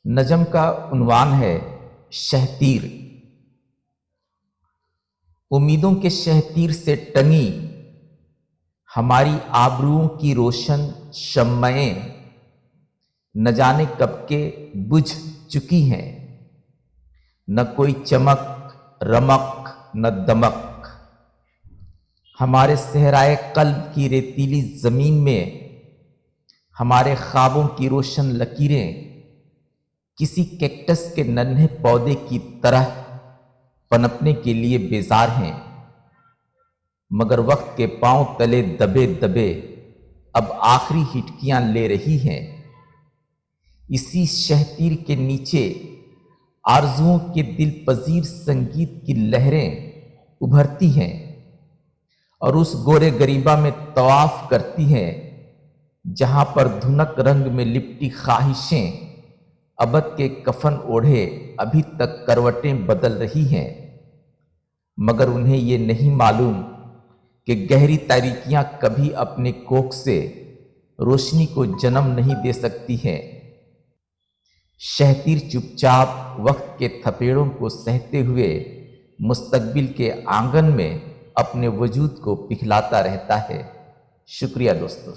नज़म का उन्वान है शहतीर। उम्मीदों के शहतीर से टंगी हमारी आबरूओं की रोशन शम्मएं न जाने कब के बुझ चुकी हैं, न कोई चमक रमक न दमक। हमारे सहराए कल्ब की रेतीली ज़मीन में हमारे ख्वाबों की रोशन लकीरें किसी कैक्टस के नन्हे पौधे की तरह पनपने के लिए बेजार हैं, मगर वक्त के पांव तले दबे दबे अब आखिरी हिटकियां ले रही हैं। इसी शहतीर के नीचे आरज़ुओं के दिल पजीर संगीत की लहरें उभरती हैं और उस गोरे गरीबा में तवाफ करती हैं जहां पर धुनक रंग में लिपटी ख्वाहिशें अबद के कफन ओढ़े अभी तक करवटें बदल रही हैं, मगर उन्हें ये नहीं मालूम कि गहरी तारीकियां कभी अपने कोख से रोशनी को जन्म नहीं दे सकती हैं। शहतीर चुपचाप वक्त के थपेड़ों को सहते हुए मुस्तकबिल के आंगन में अपने वजूद को पिघलाता रहता है। शुक्रिया दोस्तों।